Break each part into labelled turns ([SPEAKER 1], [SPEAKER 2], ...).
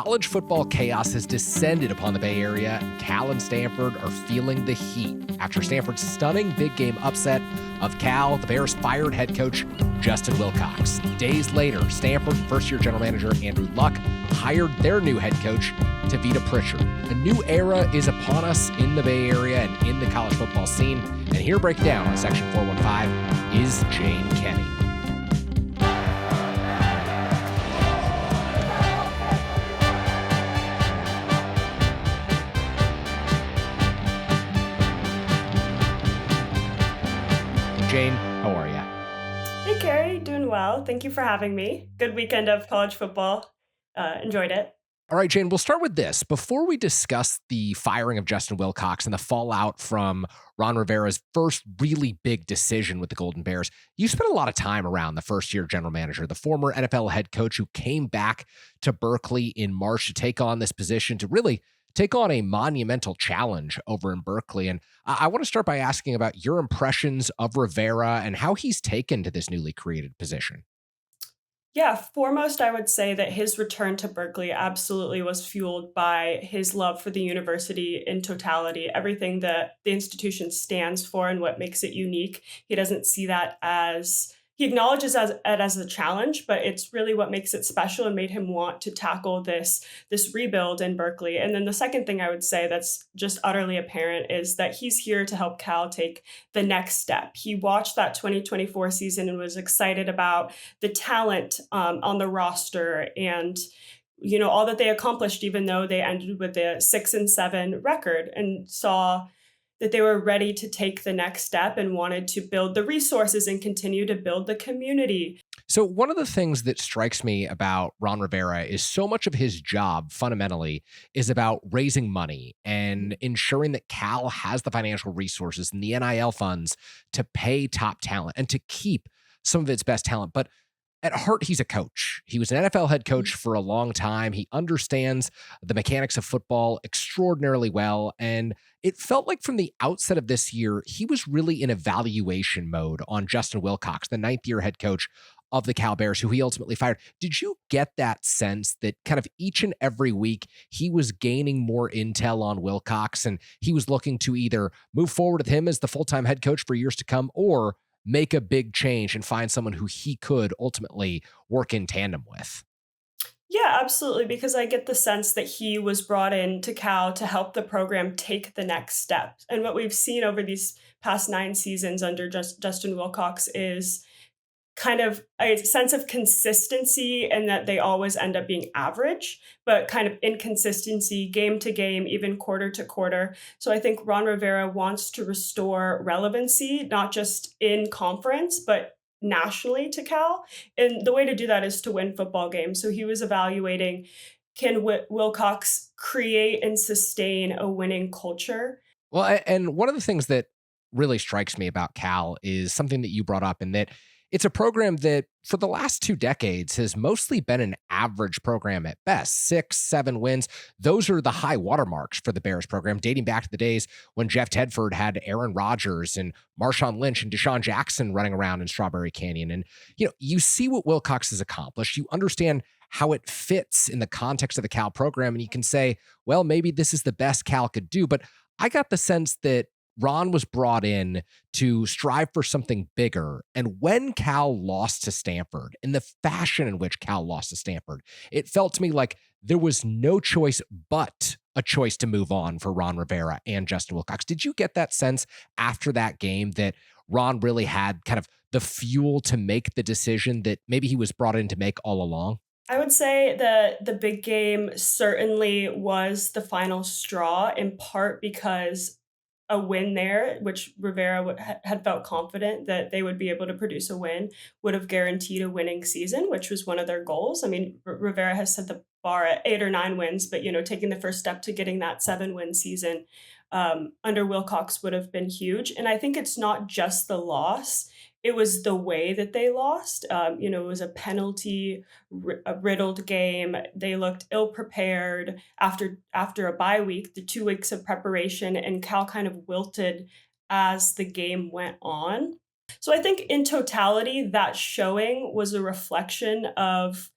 [SPEAKER 1] College football chaos has descended upon the Bay Area. Cal and Stanford are feeling the heat. After Stanford's stunning big game upset of Cal, the Bears fired head coach Justin Wilcox. Days later, Stanford first-year general manager Andrew Luck hired their new head coach, Tavita Pritchard. A new era is upon us in the Bay Area and in the college football scene. And here to break down on Section 415 is Jane Kenny. Jane, how are you?
[SPEAKER 2] Hey, Kerry, doing well. Thank you for having me. Good weekend of college football. Enjoyed it.
[SPEAKER 1] All right, Jane, we'll start with this. Before we discuss the firing of Justin Wilcox and the fallout from Ron Rivera's first really big decision with the Golden Bears, you spent a lot of time around the first-year general manager, the former NFL head coach who came back to Berkeley in March to take on this position, to really take on a monumental challenge over in Berkeley. And I want to start by asking about your impressions of Rivera and how he's taken to this newly created position.
[SPEAKER 2] Yeah, foremost, I would say that his return to Berkeley absolutely was fueled by his love for the university in totality, everything that the institution stands for and what makes it unique. He doesn't see that as he acknowledges it as a challenge, but it's really what makes it special and made him want to tackle this rebuild in Berkeley. And then the second thing I would say that's just utterly apparent is that he's here to help Cal take the next step. He watched that 2024 season and was excited about the talent on the roster and all that they accomplished, even though they ended with a 6-7 record, and saw that they were ready to take the next step and wanted to build the resources and continue to build the community.
[SPEAKER 1] So one of the things that strikes me about Ron Rivera is so much of his job fundamentally is about raising money and ensuring that Cal has the financial resources and the NIL funds to pay top talent and to keep some of its best talent. But at heart, he's a coach. He was an NFL head coach for a long time. He understands the mechanics of football extraordinarily well. And it felt like from the outset of this year, he was really in evaluation mode on Justin Wilcox, the ninth-year head coach of the Cal Bears, who he ultimately fired. Did you get that sense that kind of each and every week he was gaining more intel on Wilcox and he was looking to either move forward with him as the full-time head coach for years to come or make a big change and find someone who he could ultimately work in tandem with?
[SPEAKER 2] Yeah, absolutely. Because I get the sense that he was brought in to Cal to help the program take the next step. And what we've seen over these past 9 seasons under Justin Wilcox is kind of a sense of consistency and that they always end up being average, but kind of inconsistency game to game, even quarter to quarter. So I think Ron Rivera wants to restore relevancy, not just in conference, but nationally to Cal. And the way to do that is to win football games. So he was evaluating, can Wilcox create and sustain a winning culture?
[SPEAKER 1] Well, and one of the things that really strikes me about Cal is something that you brought up, in that it's a program that for the last 2 decades has mostly been an average program at best, 6-7 wins. Those are the high watermarks for the Bears program, dating back to the days when Jeff Tedford had Aaron Rodgers and Marshawn Lynch and Deshaun Jackson running around in Strawberry Canyon. And, you see what Wilcox has accomplished. You understand how it fits in the context of the Cal program. And you can say, well, maybe this is the best Cal could do. But I got the sense that Ron was brought in to strive for something bigger. And when Cal lost to Stanford, in the fashion in which Cal lost to Stanford, it felt to me like there was no choice but a choice to move on for Ron Rivera and Justin Wilcox. Did you get that sense after that game that Ron really had kind of the fuel to make the decision that maybe he was brought in to make all along?
[SPEAKER 2] I would say that the big game certainly was the final straw, in part because a win there, which Rivera had felt confident that they would be able to produce a win, would have guaranteed a winning season, which was one of their goals. I mean, Rivera has set the bar at 8 or 9 wins, but taking the first step to getting that 7-win season under Wilcox would have been huge. And I think it's not just the loss; it was the way that they lost. It was a penalty a riddled game. They looked ill prepared after a bye week, the 2 weeks of preparation, and Cal kind of wilted as the game went on. So I think in totality, that showing was a reflection of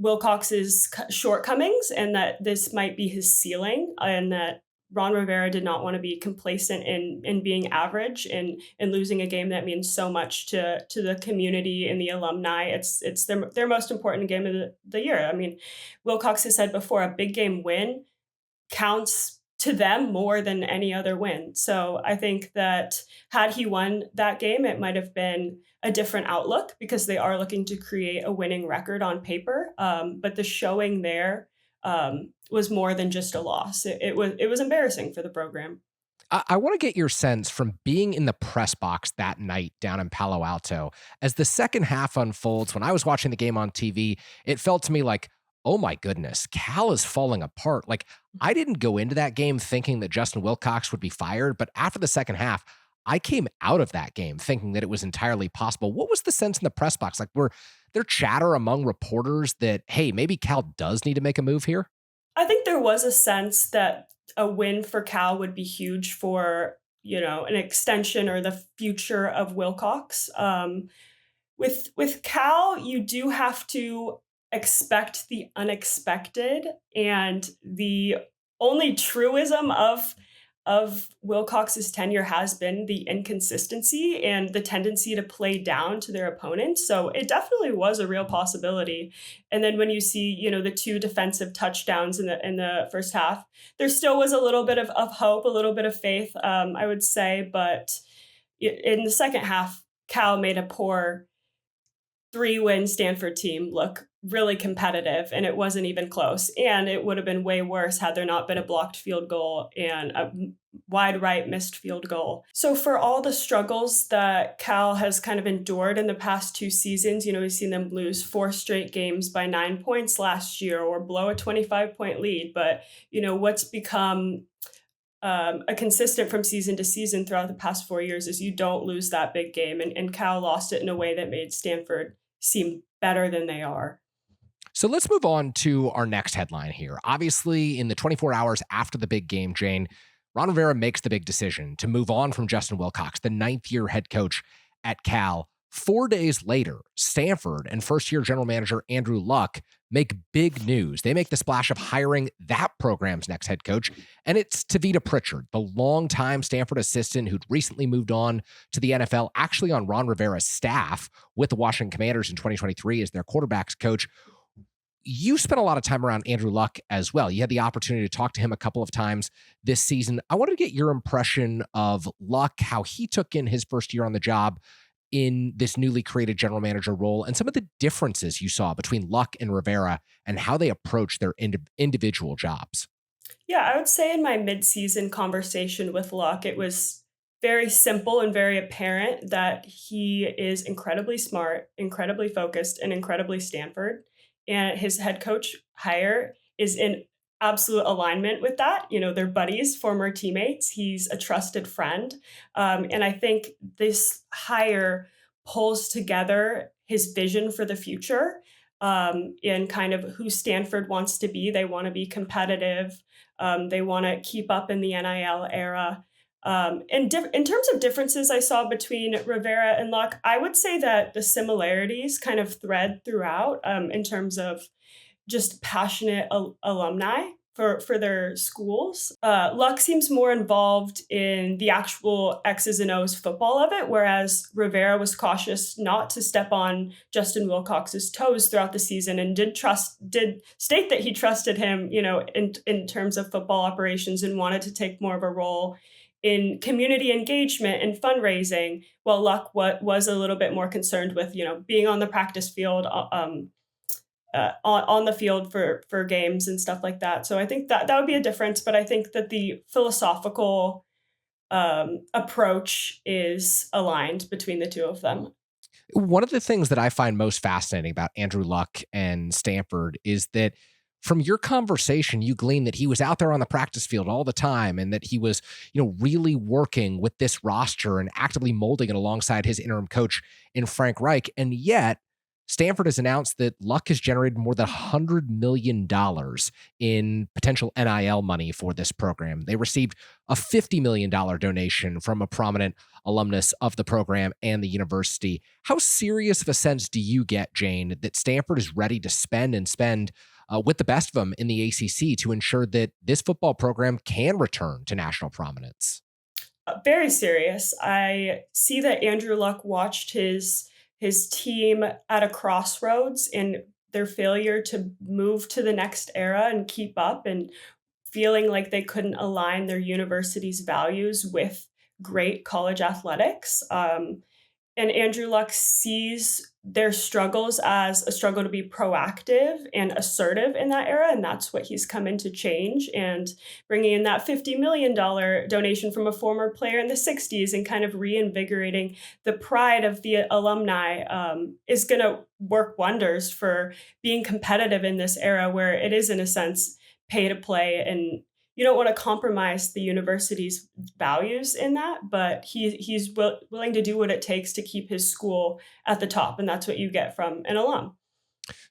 [SPEAKER 2] Wilcox's shortcomings and that this might be his ceiling, and that Ron Rivera did not want to be complacent in being average and losing a game that means so much to the community and the alumni. It's their most important game of the year. I mean, Wilcox has said before, a big game win counts to them more than any other win. So I think that had he won that game, it might have been a different outlook because they are looking to create a winning record on paper. But the showing there was more than just a loss. It was embarrassing for the program.
[SPEAKER 1] I want to get your sense from being in the press box that night down in Palo Alto. As the second half unfolds, when I was watching the game on TV, it felt to me like, oh my goodness, Cal is falling apart. Like, I didn't go into that game thinking that Justin Wilcox would be fired, but after the second half, I came out of that game thinking that it was entirely possible. What was the sense in the press box? Like, were there chatter among reporters that, hey, maybe Cal does need to make a move here?
[SPEAKER 2] I think there was a sense that a win for Cal would be huge for, an extension or the future of Wilcox. With Cal, you do have to expect the unexpected, and the only truism of Wilcox's tenure has been the inconsistency and the tendency to play down to their opponents. So it definitely was a real possibility. And then when you see, the two defensive touchdowns in the first half, there still was a little bit of hope, a little bit of faith, I would say. But in the second half, Cal made a poor 3-win Stanford team look really competitive, and it wasn't even close. And it would have been way worse had there not been a blocked field goal and a wide right missed field goal. So for all the struggles that Cal has kind of endured in the past 2 seasons, we've seen them lose 4 straight games by 9 points last year or blow a 25-point lead. But, what's become a consistent from season to season throughout the past 4 years is you don't lose that big game. And Cal lost it in a way that made Stanford seem better than they are.
[SPEAKER 1] So let's move on to our next headline here. Obviously, in the 24 hours after the big game, Jane, Ron Rivera makes the big decision to move on from Justin Wilcox, the 9th-year head coach at Cal. 4 days later, Stanford and first-year general manager Andrew Luck make big news. They make the splash of hiring that program's next head coach, and it's Tavita Pritchard, the longtime Stanford assistant who'd recently moved on to the NFL, actually on Ron Rivera's staff with the Washington Commanders in 2023 as their quarterbacks coach. You spent a lot of time around Andrew Luck as well. You had the opportunity to talk to him a couple of times this season. I wanted to get your impression of Luck, how he took in his first year on the job in this newly created general manager role, and some of the differences you saw between Luck and Rivera and how they approach their individual jobs.
[SPEAKER 2] Yeah, I would say in my mid-season conversation with Luck, it was very simple and very apparent that he is incredibly smart, incredibly focused, and incredibly Stanford. And his head coach hire is in absolute alignment with that. They're buddies, former teammates. He's a trusted friend. And I think this hire pulls together his vision for the future, and kind of who Stanford wants to be. They want to be competitive. They want to keep up in the NIL era. In terms of differences I saw between Rivera and Luck, I would say that the similarities kind of thread throughout, in terms of just passionate alumni for their schools. Luck seems more involved in the actual X's and O's football of it, whereas Rivera was cautious not to step on Justin Wilcox's toes throughout the season and did state that he trusted him, in terms of football operations and wanted to take more of a role in community engagement and fundraising, while Luck was a little bit more concerned with, being on the practice field, on the field for games and stuff like that. So I think that would be a difference, but I think that the philosophical approach is aligned between the two of them.
[SPEAKER 1] One of the things that I find most fascinating about Andrew Luck and Stanford is that from your conversation, you glean that he was out there on the practice field all the time and that he was, really working with this roster and actively molding it alongside his interim coach in Frank Reich. And yet Stanford has announced that Luck has generated more than $100 million in potential NIL money for this program. They received a $50 million donation from a prominent alumnus of the program and the university. How serious of a sense do you get, Jane, that Stanford is ready to spend with the best of them in the ACC to ensure that this football program can return to national prominence?
[SPEAKER 2] Very serious. I see that Andrew Luck watched his team at a crossroads in their failure to move to the next era and keep up, and feeling like they couldn't align their university's values with great college athletics. And Andrew Luck sees their struggles as a struggle to be proactive and assertive in that era, and that's what he's come in to change. And bringing in that $50 million donation from a former player in the '60s and kind of reinvigorating the pride of the alumni is going to work wonders for being competitive in this era where it is, in a sense, pay to play, and you don't want to compromise the university's values in that, but he's willing to do what it takes to keep his school at the top, and that's what you get from an alum.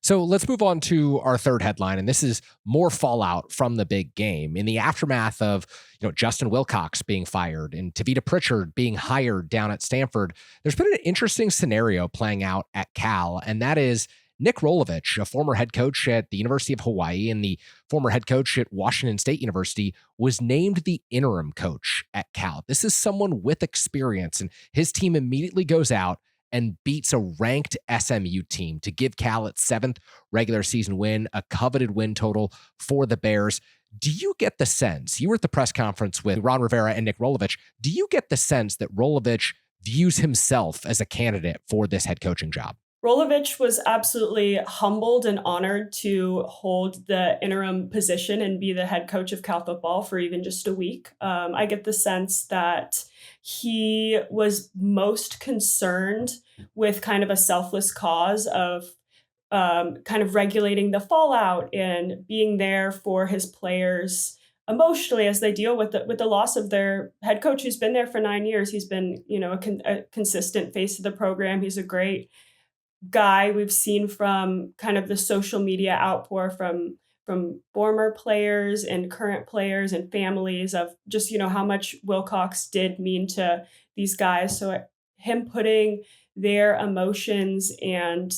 [SPEAKER 1] So let's move on to our third headline, and this is more fallout from the big game. In the aftermath of Justin Wilcox being fired and Tavita Pritchard being hired down at Stanford, there's been an interesting scenario playing out at Cal, and that is Nick Rolovich, a former head coach at the University of Hawaii and the former head coach at Washington State University, was named the interim coach at Cal. This is someone with experience, and his team immediately goes out and beats a ranked SMU team to give Cal its seventh regular season win, a coveted win total for the Bears. Do you get the sense, you were at the press conference with Ron Rivera and Nick Rolovich, do you get the sense that Rolovich views himself as a candidate for this head coaching job?
[SPEAKER 2] Rolovich was absolutely humbled and honored to hold the interim position and be the head coach of Cal football for even just a week. I get the sense that he was most concerned with kind of a selfless cause of kind of regulating the fallout and being there for his players emotionally as they deal with the loss of their head coach who's been there for 9 years. He's been, a consistent face of the program. He's a great guy. We've seen from kind of the social media outpour from former players and current players and families of just how much Wilcox did mean to these guys. So him putting their emotions and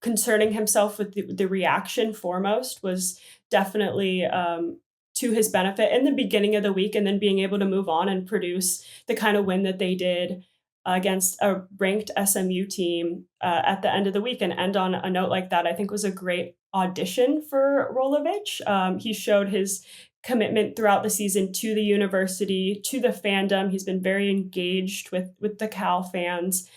[SPEAKER 2] concerning himself with the reaction foremost was definitely to his benefit in the beginning of the week, and then being able to move on and produce the kind of win that they did against a ranked SMU team at the end of the week and end on a note like that, I think was a great audition for Rolovich. He showed his commitment throughout the season to the university, to the fandom. He's been very engaged with the Cal fans,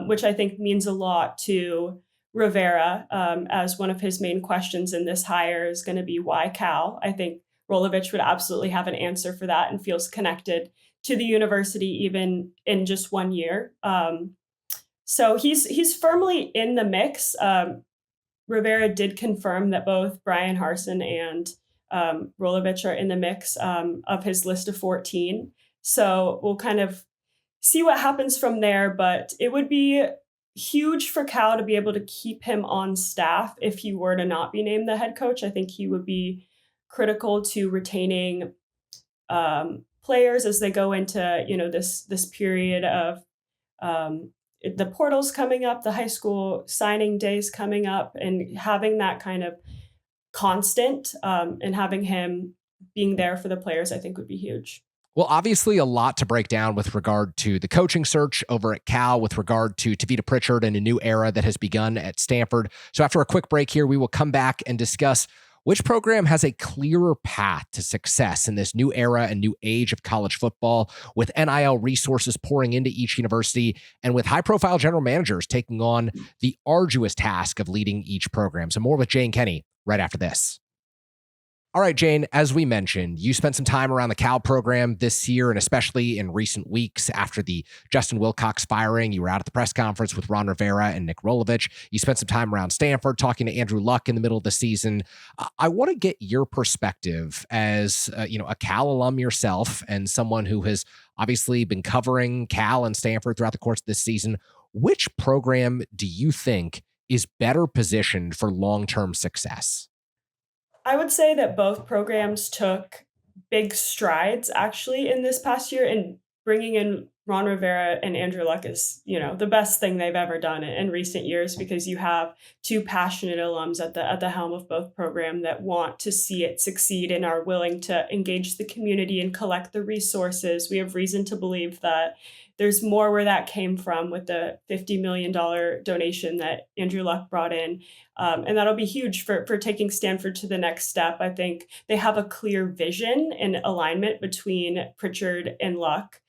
[SPEAKER 2] which I think means a lot to Rivera, as one of his main questions in this hire is going to be why Cal. I think Rolovich would absolutely have an answer for that and feels connected to the university even in just 1 year. So he's firmly in the mix. Rivera did confirm that both Brian Harsin and Rolovich are in the mix of his list of 14. So we'll kind of see what happens from there, but it would be huge for Cal to be able to keep him on staff if he were to not be named the head coach. I think he would be critical to retaining players as they go into this period of the portals coming up, the high school signing days coming up, and having that kind of constant and having him being there for the players, I think would be huge.
[SPEAKER 1] Well, obviously a lot to break down with regard to the coaching search over at Cal, with regard to Tavita Pritchard and a new era that has begun at Stanford. So after a quick break here, we will come back and discuss which program has a clearer path to success in this new era and new age of college football, with NIL resources pouring into each university and with high-profile general managers taking on the arduous task of leading each program. So more with Jane Kenny right after this. All right, Jane, as we mentioned, you spent some time around the Cal program this year, and especially in recent weeks after the Justin Wilcox firing. You were out at the press conference with Ron Rivera and Nick Rolovich. You spent some time around Stanford talking to Andrew Luck in the middle of the season. I want to get your perspective as a Cal alum yourself and someone who has obviously been covering Cal and Stanford throughout the course of this season. which program do you think is better positioned for long-term success?
[SPEAKER 2] I would say that both programs took big strides actually in this past year, and bringing in Ron Rivera and Andrew Luck is, the best thing they've ever done in recent years, because you have two passionate alums at the helm of both program that want to see it succeed and are willing to engage the community and collect the resources. We have reason to believe that there's more where that came from with the $50 million donation that Andrew Luck brought in. And that'll be huge for taking Stanford to the next step. I think they have a clear vision and alignment between Pritchard and Luck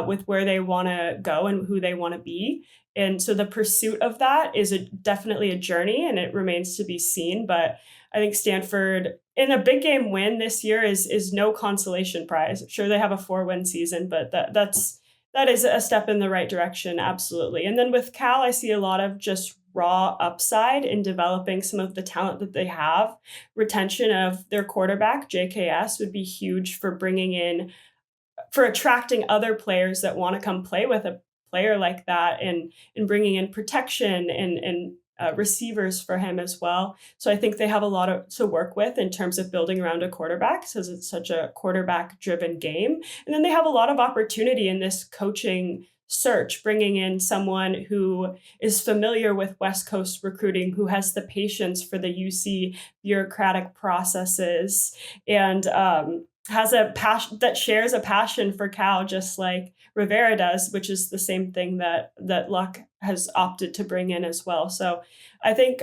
[SPEAKER 2] with where they want to go and who they want to be. And so the pursuit of that is definitely a journey, and it remains to be seen. But I think Stanford, in a big game win this year, is no consolation prize. Sure, they have a 4-win season, but that is a step in the right direction, absolutely. And then with Cal, I see a lot of just raw upside in developing some of the talent that they have. Retention of their quarterback, JKS, would be huge for attracting other players that want to come play with a player like that, and bringing in protection and receivers for him as well. So I think they have a lot to work with in terms of building around a quarterback, since it's such a quarterback driven game. And then they have a lot of opportunity in this coaching search, bringing in someone who is familiar with West Coast recruiting, who has the patience for the UC bureaucratic processes, and has a passion that shares a passion for Cal, just like Rivera does, which is the same thing that Luck has opted to bring in as well. So I think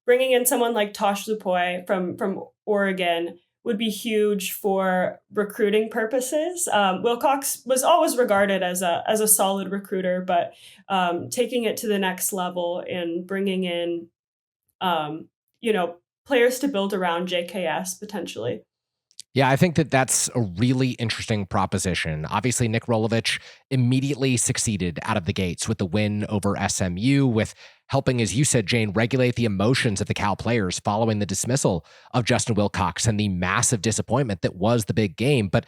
[SPEAKER 2] bringing in someone like Tosh Lupoi from Oregon would be huge for recruiting purposes. Wilcox was always regarded as a solid recruiter, but taking it to the next level and bringing in, players to build around JKS potentially.
[SPEAKER 1] Yeah, I think that that's a really interesting proposition. Obviously, Nick Rolovich immediately succeeded out of the gates with the win over SMU, with helping, as you said, Jane, regulate the emotions of the Cal players following the dismissal of Justin Wilcox and the massive disappointment that was the big game. But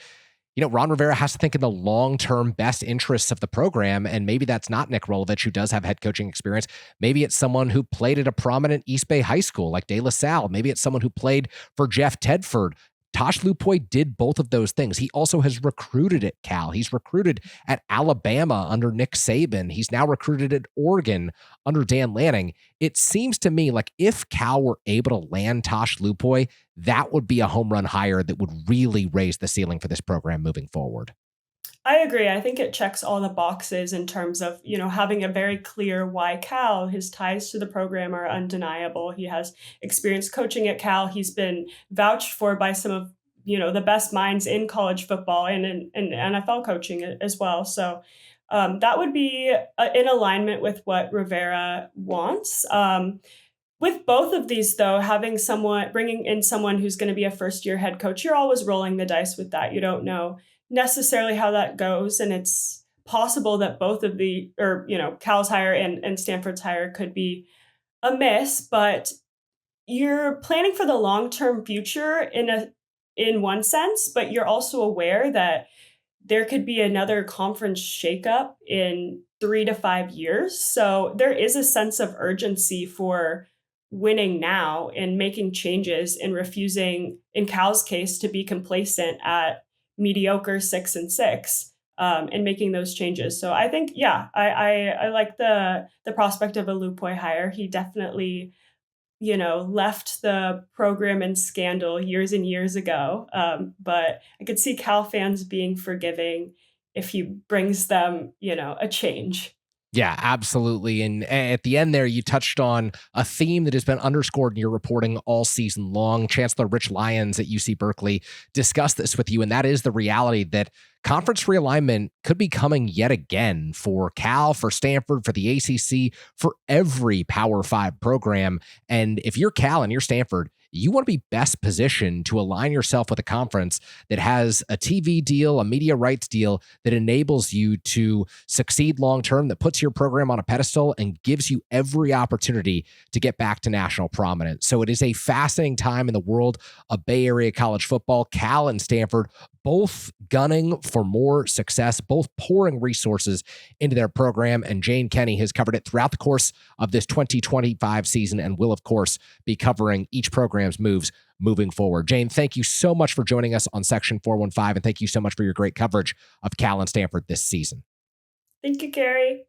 [SPEAKER 1] Ron Rivera has to think in the long-term best interests of the program, and maybe that's not Nick Rolovich, who does have head coaching experience. Maybe it's someone who played at a prominent East Bay high school like De La Salle. Maybe it's someone who played for Jeff Tedford. Tosh Lupoi did both of those things. He also has recruited at Cal. He's recruited at Alabama under Nick Saban. He's now recruited at Oregon under Dan Lanning. It seems to me like if Cal were able to land Tosh Lupoi, that would be a home run hire that would really raise the ceiling for this program moving forward.
[SPEAKER 2] I agree. I think it checks all the boxes in terms of, having a very clear why Cal. His ties to the program are undeniable. He has experience coaching at Cal. He's been vouched for by some of, the best minds in college football and in NFL coaching as well. So that would be in alignment with what Rivera wants. With both of these, though, bringing in someone who's going to be a first-year head coach, you're always rolling the dice with that. You don't know necessarily how that goes, and it's possible that both of Cal's hire and Stanford's hire could be a miss, but you're planning for the long-term future in one sense, but you're also aware that there could be another conference shakeup in 3 to 5 years. So there is a sense of urgency for winning now and making changes, and refusing, in Cal's case, to be complacent at mediocre 6-6, and making those changes. So I think, I like the prospect of a Lupoi hire. He definitely, left the program in scandal years and years ago. But I could see Cal fans being forgiving if he brings them, a change.
[SPEAKER 1] Yeah, absolutely. And at the end there, you touched on a theme that has been underscored in your reporting all season long. Chancellor Rich Lyons at UC Berkeley discussed this with you, and that is the reality that conference realignment could be coming yet again for Cal, for Stanford, for the ACC, for every Power 5 program. And if you're Cal and you're Stanford, you want to be best positioned to align yourself with a conference that has a TV deal, a media rights deal that enables you to succeed long-term, that puts your program on a pedestal and gives you every opportunity to get back to national prominence. So it is a fascinating time in the world of Bay Area college football. Cal and Stanford both gunning for more success, both pouring resources into their program. And Jane Kenny has covered it throughout the course of this 2025 season and will, of course, be covering each program's moves moving forward. Jane, thank you so much for joining us on Section 415, and thank you so much for your great coverage of Cal and Stanford this season.
[SPEAKER 2] Thank you, Kerry.